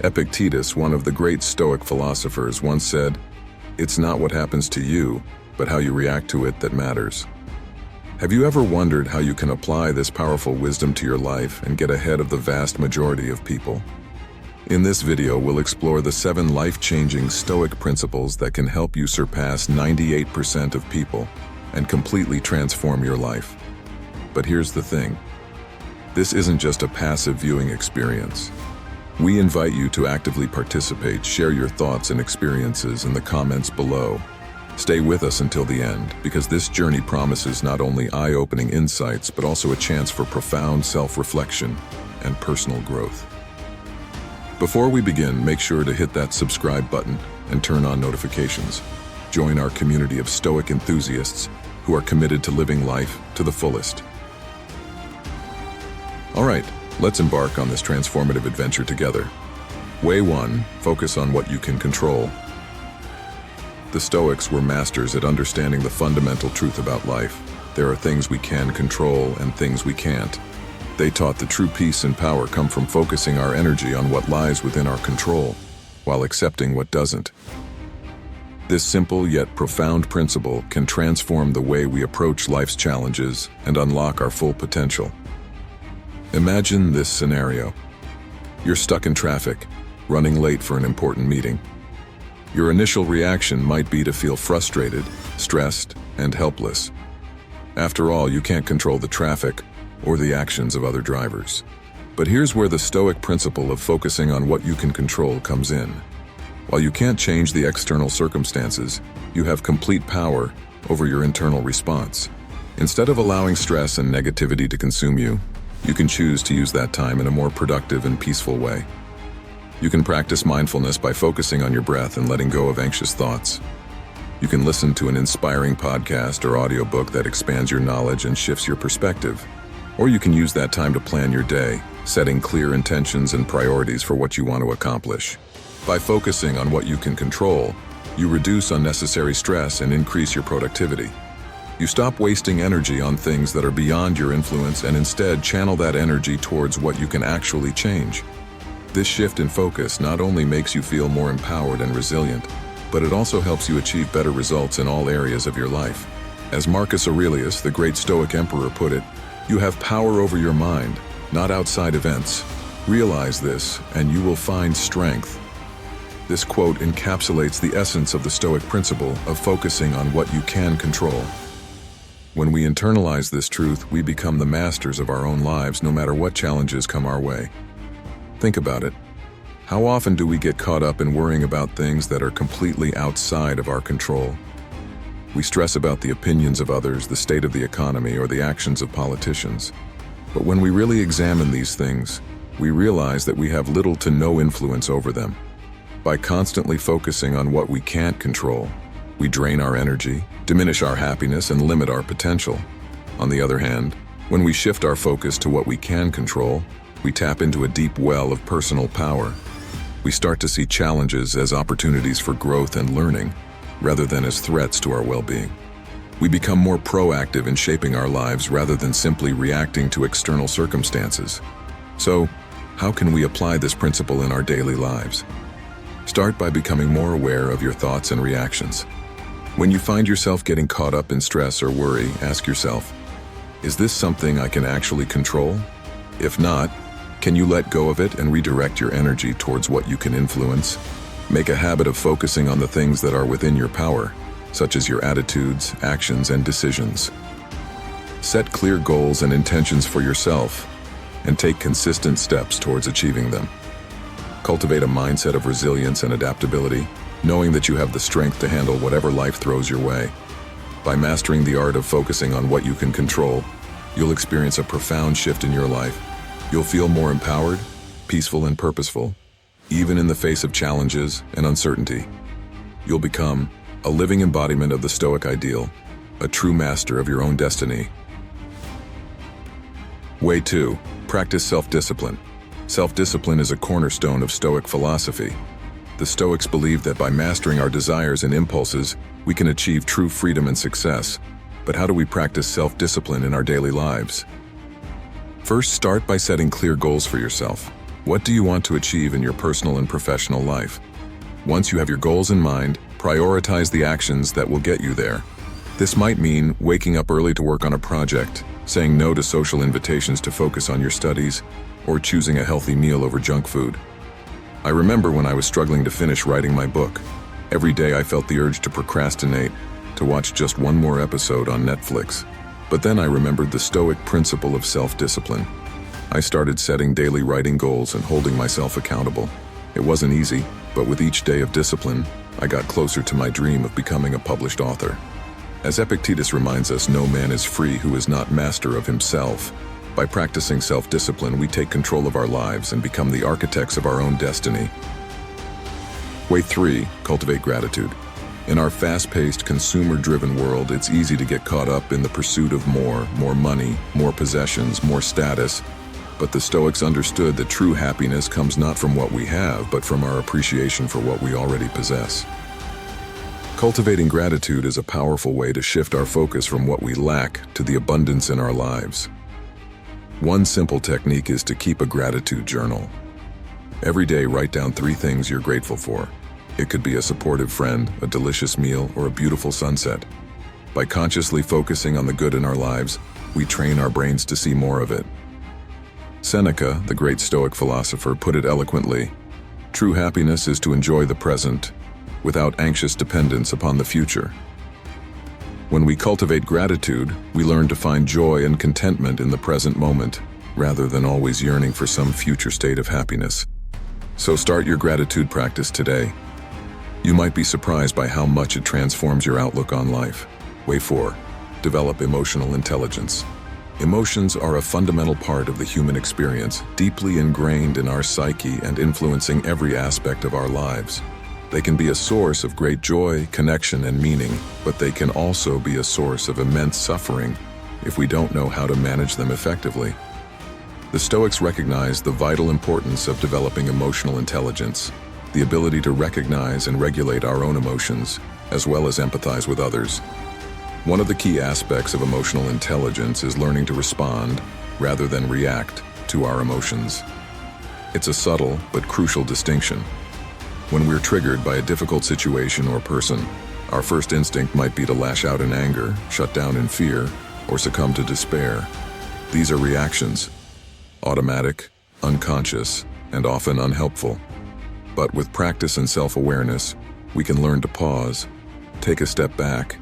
Epictetus, one of the great Stoic philosophers, once said, "It's not what happens to you, but how you react to it that matters." Have you ever wondered how you can apply this powerful wisdom to your life and get ahead of the vast majority of people? In this video, we'll explore the 7 life-changing Stoic principles that can help you surpass 98% of people and completely transform your life. But here's the thing. This isn't just a passive viewing experience. We invite you to actively participate, share your thoughts and experiences in the comments below. Stay with us until the end, because this journey promises not only eye-opening insights, but also a chance for profound self-reflection and personal growth. Before we begin, make sure to hit that subscribe button and turn on notifications. Join our community of Stoic enthusiasts who are committed to living life to the fullest. All right, let's embark on this transformative adventure together. Way 1, focus on what you can control. The Stoics were masters at understanding the fundamental truth about life. There are things we can control and things we can't. They taught that true peace and power come from focusing our energy on what lies within our control, while accepting what doesn't. This simple yet profound principle can transform the way we approach life's challenges and unlock our full potential. Imagine this scenario. You're stuck in traffic, running late for an important meeting. Your initial reaction might be to feel frustrated, stressed, and helpless. After all, you can't control the traffic or the actions of other drivers. But here's where the Stoic principle of focusing on what you can control comes in. While you can't change the external circumstances, you have complete power over your internal response. Instead of allowing stress and negativity to consume you, you can choose to use that time in a more productive and peaceful way. You can practice mindfulness by focusing on your breath and letting go of anxious thoughts. You can listen to an inspiring podcast or audiobook that expands your knowledge and shifts your perspective. Or you can use that time to plan your day, setting clear intentions and priorities for what you want to accomplish. By focusing on what you can control, you reduce unnecessary stress and increase your productivity. You stop wasting energy on things that are beyond your influence and instead channel that energy towards what you can actually change. This shift in focus not only makes you feel more empowered and resilient, but it also helps you achieve better results in all areas of your life. As Marcus Aurelius, the great Stoic emperor, put it, "You have power over your mind, not outside events. Realize this, and you will find strength." This quote encapsulates the essence of the Stoic principle of focusing on what you can control. When we internalize this truth, we become the masters of our own lives, no matter what challenges come our way. Think about it. How often do we get caught up in worrying about things that are completely outside of our control? We stress about the opinions of others, the state of the economy, or the actions of politicians. But when we really examine these things, we realize that we have little to no influence over them. By constantly focusing on what we can't control, we drain our energy, diminish our happiness, and limit our potential. On the other hand, when we shift our focus to what we can control, we tap into a deep well of personal power. We start to see challenges as opportunities for growth and learning, rather than as threats to our well-being. We become more proactive in shaping our lives rather than simply reacting to external circumstances. So, how can we apply this principle in our daily lives? Start by becoming more aware of your thoughts and reactions. When you find yourself getting caught up in stress or worry, ask yourself, is this something I can actually control? If not, can you let go of it and redirect your energy towards what you can influence? Make a habit of focusing on the things that are within your power, such as your attitudes, actions, and decisions. Set clear goals and intentions for yourself, and take consistent steps towards achieving them. Cultivate a mindset of resilience and adaptability, knowing that you have the strength to handle whatever life throws your way. By mastering the art of focusing on what you can control, you'll experience a profound shift in your life. You'll feel more empowered, peaceful, and purposeful, even in the face of challenges and uncertainty. You'll become a living embodiment of the Stoic ideal, a true master of your own destiny. Way 2, practice self-discipline. Self-discipline is a cornerstone of Stoic philosophy. The Stoics believe that by mastering our desires and impulses, we can achieve true freedom and success. But how do we practice self-discipline in our daily lives? First, start by setting clear goals for yourself. What do you want to achieve in your personal and professional life? Once you have your goals in mind, prioritize the actions that will get you there. This might mean waking up early to work on a project, saying no to social invitations to focus on your studies, or choosing a healthy meal over junk food. I remember when I was struggling to finish writing my book. Every day I felt the urge to procrastinate, to watch just one more episode on Netflix. But then I remembered the Stoic principle of self-discipline. I started setting daily writing goals and holding myself accountable. It wasn't easy, but with each day of discipline, I got closer to my dream of becoming a published author. As Epictetus reminds us, no man is free who is not master of himself. By practicing self-discipline, we take control of our lives and become the architects of our own destiny. Way 3, cultivate gratitude. In our fast-paced, consumer-driven world, it's easy to get caught up in the pursuit of more money, more possessions, more status. But the Stoics understood that true happiness comes not from what we have, but from our appreciation for what we already possess. Cultivating gratitude is a powerful way to shift our focus from what we lack to the abundance in our lives. One simple technique is to keep a gratitude journal. Every day, write down 3 things you're grateful for. It could be a supportive friend, a delicious meal, or a beautiful sunset. By consciously focusing on the good in our lives, we train our brains to see more of it. Seneca, the great Stoic philosopher, put it eloquently, "True happiness is to enjoy the present, without anxious dependence upon the future." When we cultivate gratitude, we learn to find joy and contentment in the present moment, rather than always yearning for some future state of happiness. So start your gratitude practice today. You might be surprised by how much it transforms your outlook on life. Way 4, develop emotional intelligence. Emotions are a fundamental part of the human experience, deeply ingrained in our psyche and influencing every aspect of our lives. They can be a source of great joy, connection, and meaning, but they can also be a source of immense suffering if we don't know how to manage them effectively. The Stoics recognized the vital importance of developing emotional intelligence, the ability to recognize and regulate our own emotions, as well as empathize with others. One of the key aspects of emotional intelligence is learning to respond, rather than react, to our emotions. It's a subtle but crucial distinction. When we're triggered by a difficult situation or person, our first instinct might be to lash out in anger, shut down in fear, or succumb to despair. These are reactions, automatic, unconscious, and often unhelpful. But with practice and self-awareness, we can learn to pause, take a step back,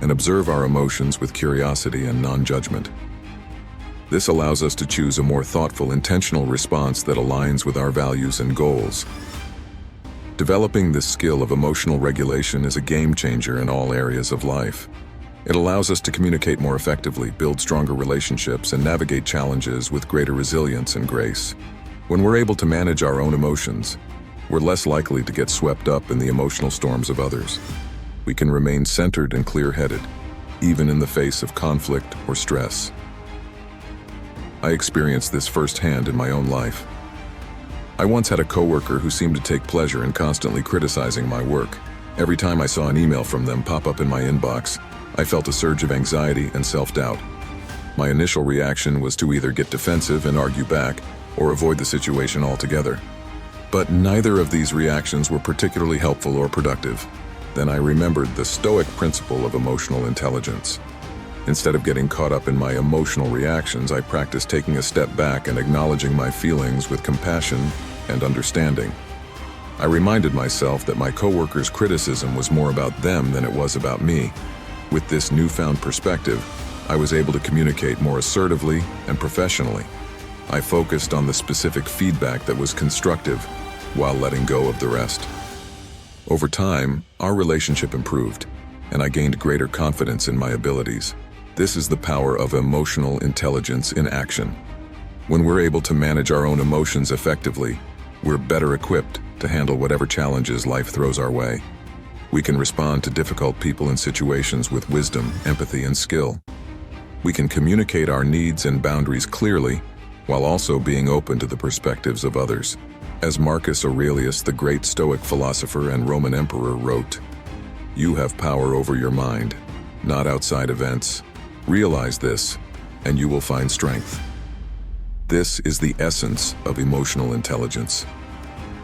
and observe our emotions with curiosity and non-judgment. This allows us to choose a more thoughtful, intentional response that aligns with our values and goals. Developing this skill of emotional regulation is a game changer in all areas of life. It allows us to communicate more effectively, build stronger relationships, and navigate challenges with greater resilience and grace. When we're able to manage our own emotions, we're less likely to get swept up in the emotional storms of others. We can remain centered and clear-headed, even in the face of conflict or stress. I experienced this firsthand in my own life. I once had a coworker who seemed to take pleasure in constantly criticizing my work. Every time I saw an email from them pop up in my inbox, I felt a surge of anxiety and self-doubt. My initial reaction was to either get defensive and argue back, or avoid the situation altogether. But neither of these reactions were particularly helpful or productive. Then I remembered the Stoic principle of emotional intelligence. Instead of getting caught up in my emotional reactions, I practiced taking a step back and acknowledging my feelings with compassion and understanding. I reminded myself that my coworkers' criticism was more about them than it was about me. With this newfound perspective, I was able to communicate more assertively and professionally. I focused on the specific feedback that was constructive while letting go of the rest. Over time, our relationship improved, and I gained greater confidence in my abilities. This is the power of emotional intelligence in action. When we're able to manage our own emotions effectively, we're better equipped to handle whatever challenges life throws our way. We can respond to difficult people and situations with wisdom, empathy, and skill. We can communicate our needs and boundaries clearly, while also being open to the perspectives of others. As Marcus Aurelius, the great Stoic philosopher and Roman emperor, wrote, "You have power over your mind, not outside events. Realize this, and you will find strength." This is the essence of emotional intelligence.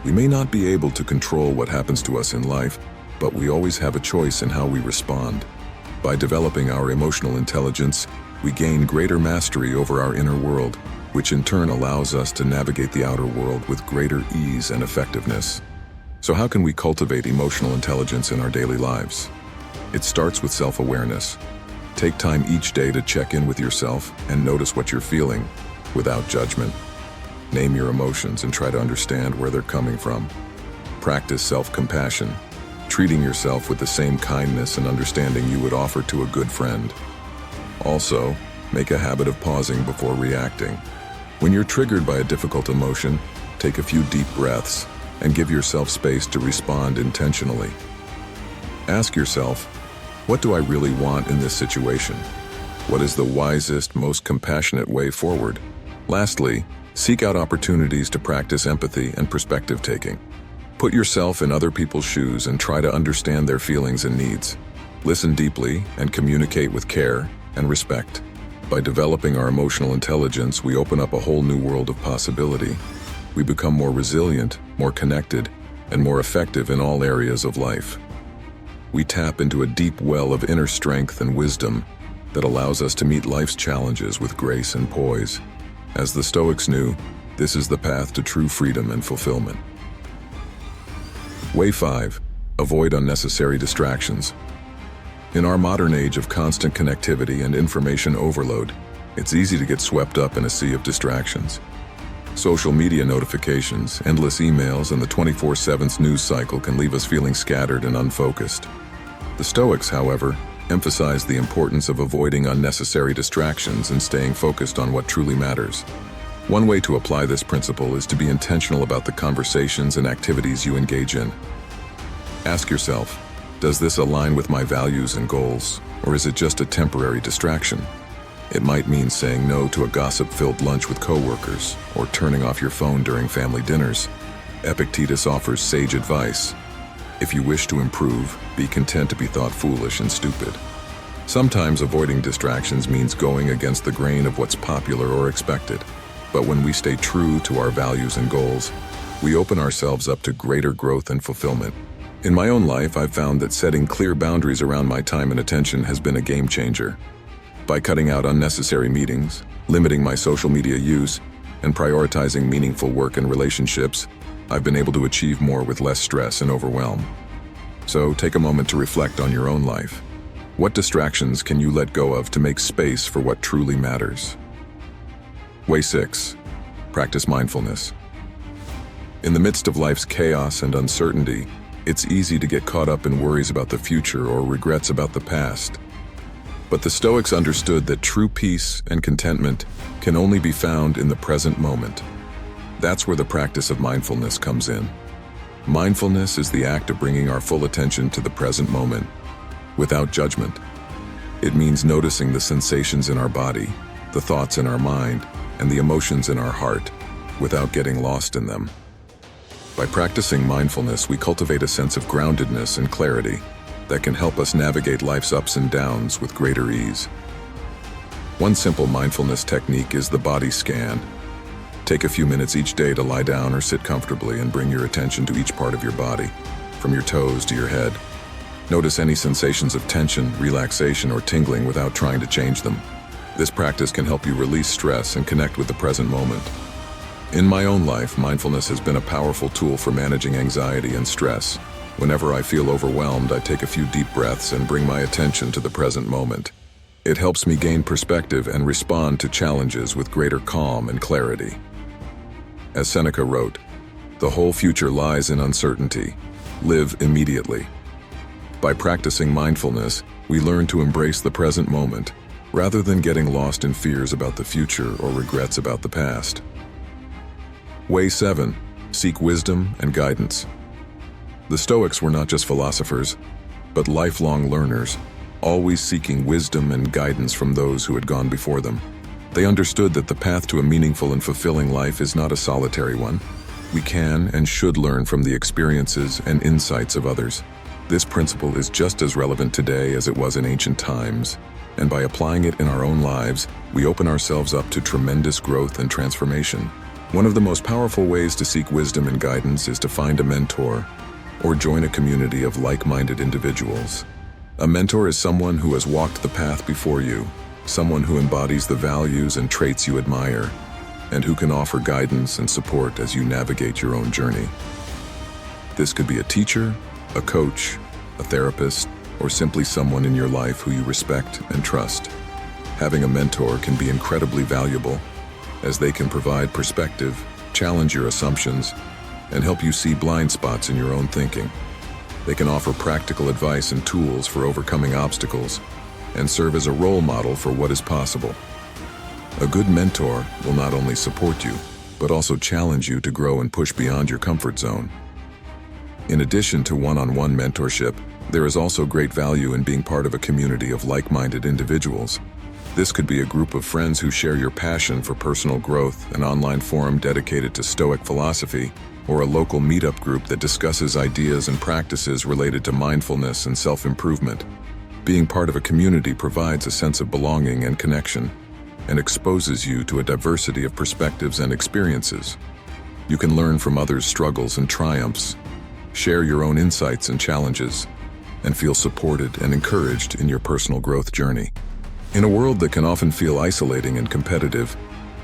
We may not be able to control what happens to us in life, but we always have a choice in how we respond. By developing our emotional intelligence, we gain greater mastery over our inner world, which in turn allows us to navigate the outer world with greater ease and effectiveness. So how can we cultivate emotional intelligence in our daily lives? It starts with self-awareness. Take time each day to check in with yourself and notice what you're feeling, without judgment. Name your emotions and try to understand where they're coming from. Practice self-compassion, treating yourself with the same kindness and understanding you would offer to a good friend. Also, make a habit of pausing before reacting. When you're triggered by a difficult emotion, take a few deep breaths and give yourself space to respond intentionally. Ask yourself, what do I really want in this situation? What is the wisest, most compassionate way forward? Lastly, seek out opportunities to practice empathy and perspective taking. Put yourself in other people's shoes and try to understand their feelings and needs. Listen deeply and communicate with care and respect. By developing our emotional intelligence, we open up a whole new world of possibility. We become more resilient, more connected, and more effective in all areas of life. We tap into a deep well of inner strength and wisdom that allows us to meet life's challenges with grace and poise. As the Stoics knew, this is the path to true freedom and fulfillment. Way 5. Avoid unnecessary distractions. In our modern age of constant connectivity and information overload, it's easy to get swept up in a sea of distractions. Social media notifications, endless emails, and the 24/7 news cycle can leave us feeling scattered and unfocused. The Stoics, however, emphasize the importance of avoiding unnecessary distractions and staying focused on what truly matters. One way to apply this principle is to be intentional about the conversations and activities you engage in. Ask yourself, does this align with my values and goals, or is it just a temporary distraction? It might mean saying no to a gossip-filled lunch with coworkers, or turning off your phone during family dinners. Epictetus offers sage advice. If you wish to improve, be content to be thought foolish and stupid. Sometimes avoiding distractions means going against the grain of what's popular or expected. But when we stay true to our values and goals, we open ourselves up to greater growth and fulfillment. In my own life, I've found that setting clear boundaries around my time and attention has been a game changer. By cutting out unnecessary meetings, limiting my social media use, and prioritizing meaningful work and relationships, I've been able to achieve more with less stress and overwhelm. So take a moment to reflect on your own life. What distractions can you let go of to make space for what truly matters? Way 6. Practice mindfulness. In the midst of life's chaos and uncertainty, it's easy to get caught up in worries about the future or regrets about the past. But the Stoics understood that true peace and contentment can only be found in the present moment. That's where the practice of mindfulness comes in. Mindfulness is the act of bringing our full attention to the present moment, without judgment. It means noticing the sensations in our body, the thoughts in our mind, and the emotions in our heart, without getting lost in them. By practicing mindfulness, we cultivate a sense of groundedness and clarity that can help us navigate life's ups and downs with greater ease. One simple mindfulness technique is the body scan. Take a few minutes each day to lie down or sit comfortably and bring your attention to each part of your body, from your toes to your head. Notice any sensations of tension, relaxation, or tingling without trying to change them. This practice can help you release stress and connect with the present moment. In my own life, mindfulness has been a powerful tool for managing anxiety and stress. Whenever I feel overwhelmed, I take a few deep breaths and bring my attention to the present moment. It helps me gain perspective and respond to challenges with greater calm and clarity. As Seneca wrote, "The whole future lies in uncertainty. Live immediately." By practicing mindfulness, we learn to embrace the present moment, rather than getting lost in fears about the future or regrets about the past. Way 7. Seek wisdom and guidance. The Stoics were not just philosophers, but lifelong learners, always seeking wisdom and guidance from those who had gone before them. They understood that the path to a meaningful and fulfilling life is not a solitary one. We can and should learn from the experiences and insights of others. This principle is just as relevant today as it was in ancient times, and by applying it in our own lives, we open ourselves up to tremendous growth and transformation. One of the most powerful ways to seek wisdom and guidance is to find a mentor or join a community of like-minded individuals. A mentor is someone who has walked the path before you, someone who embodies the values and traits you admire, and who can offer guidance and support as you navigate your own journey. This could be a teacher, a coach, a therapist, or simply someone in your life who you respect and trust. Having a mentor can be incredibly valuable, as they can provide perspective, challenge your assumptions, and help you see blind spots in your own thinking. They can offer practical advice and tools for overcoming obstacles, and serve as a role model for what is possible. A good mentor will not only support you, but also challenge you to grow and push beyond your comfort zone. In addition to one-on-one mentorship, there is also great value in being part of a community of like-minded individuals. This could be a group of friends who share your passion for personal growth, an online forum dedicated to Stoic philosophy, or a local meetup group that discusses ideas and practices related to mindfulness and self-improvement. Being part of a community provides a sense of belonging and connection, and exposes you to a diversity of perspectives and experiences. You can learn from others' struggles and triumphs, share your own insights and challenges, and feel supported and encouraged in your personal growth journey. In a world that can often feel isolating and competitive,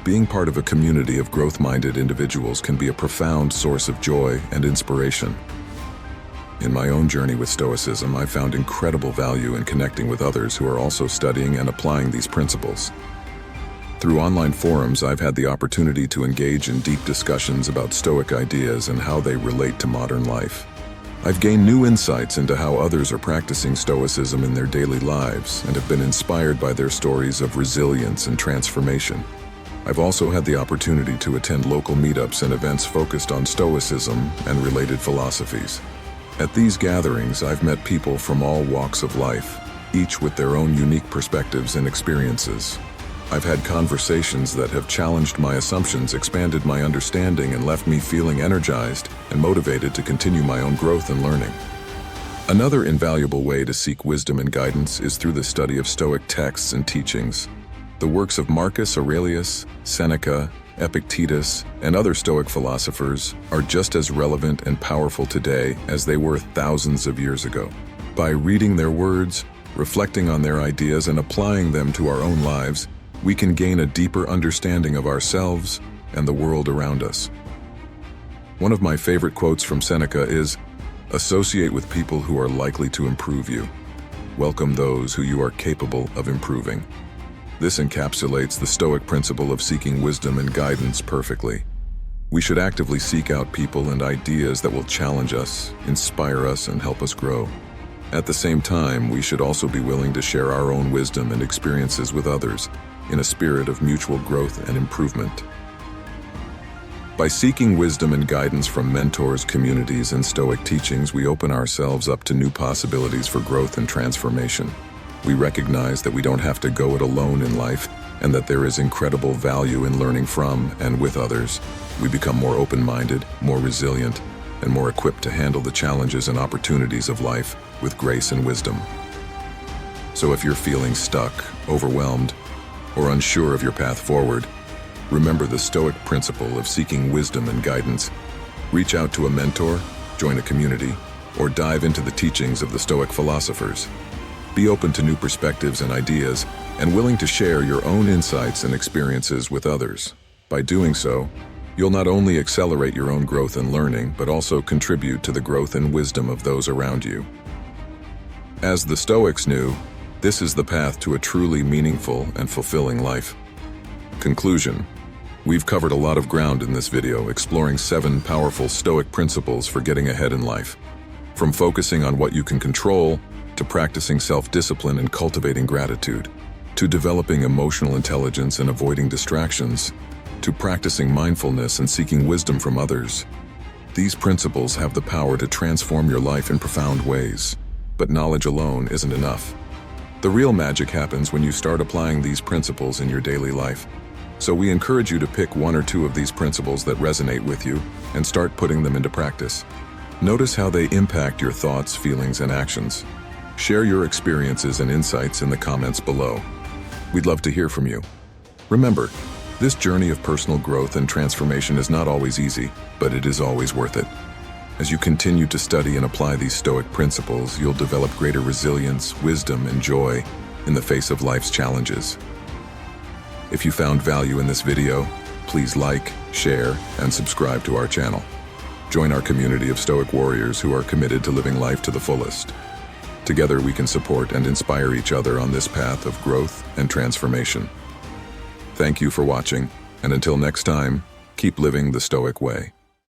being part of a community of growth-minded individuals can be a profound source of joy and inspiration. In my own journey with Stoicism, I found incredible value in connecting with others who are also studying and applying these principles. Through online forums, I've had the opportunity to engage in deep discussions about Stoic ideas and how they relate to modern life. I've gained new insights into how others are practicing Stoicism in their daily lives and have been inspired by their stories of resilience and transformation. I've also had the opportunity to attend local meetups and events focused on Stoicism and related philosophies. At these gatherings, I've met people from all walks of life, each with their own unique perspectives and experiences. I've had conversations that have challenged my assumptions, expanded my understanding, and left me feeling energized and motivated to continue my own growth and learning. Another invaluable way to seek wisdom and guidance is through the study of Stoic texts and teachings. The works of Marcus Aurelius, Seneca, Epictetus, and other Stoic philosophers are just as relevant and powerful today as they were thousands of years ago. By reading their words, reflecting on their ideas, and applying them to our own lives, we can gain a deeper understanding of ourselves and the world around us. One of my favorite quotes from Seneca is, "Associate with people who are likely to improve you. Welcome those who you are capable of improving." This encapsulates the Stoic principle of seeking wisdom and guidance perfectly. We should actively seek out people and ideas that will challenge us, inspire us, and help us grow. At the same time, we should also be willing to share our own wisdom and experiences with others in a spirit of mutual growth and improvement. By seeking wisdom and guidance from mentors, communities, and Stoic teachings, we open ourselves up to new possibilities for growth and transformation. We recognize that we don't have to go it alone in life, and that there is incredible value in learning from and with others. We become more open-minded, more resilient, and more equipped to handle the challenges and opportunities of life with grace and wisdom. So if you're feeling stuck, overwhelmed, or unsure of your path forward, remember the Stoic principle of seeking wisdom and guidance. Reach out to a mentor, join a community, or dive into the teachings of the Stoic philosophers. Be open to new perspectives and ideas, and willing to share your own insights and experiences with others. By doing so, you'll not only accelerate your own growth and learning, but also contribute to the growth and wisdom of those around you. As the Stoics knew, this is the path to a truly meaningful and fulfilling life. Conclusion. We've covered a lot of ground in this video, exploring 7 powerful Stoic principles for getting ahead in life. From focusing on what you can control, to practicing self-discipline and cultivating gratitude, to developing emotional intelligence and avoiding distractions, to practicing mindfulness and seeking wisdom from others. These principles have the power to transform your life in profound ways, but knowledge alone isn't enough. The real magic happens when you start applying these principles in your daily life. So we encourage you to pick 1 or 2 of these principles that resonate with you and start putting them into practice. Notice how they impact your thoughts, feelings, and actions. Share your experiences and insights in the comments below. We'd love to hear from you. Remember, this journey of personal growth and transformation is not always easy, but it is always worth it. As you continue to study and apply these Stoic principles, you'll develop greater resilience, wisdom, and joy in the face of life's challenges. If you found value in this video, please like, share, and subscribe to our channel. Join our community of Stoic warriors who are committed to living life to the fullest. Together we can support and inspire each other on this path of growth and transformation. Thank you for watching, and until next time, keep living the Stoic way.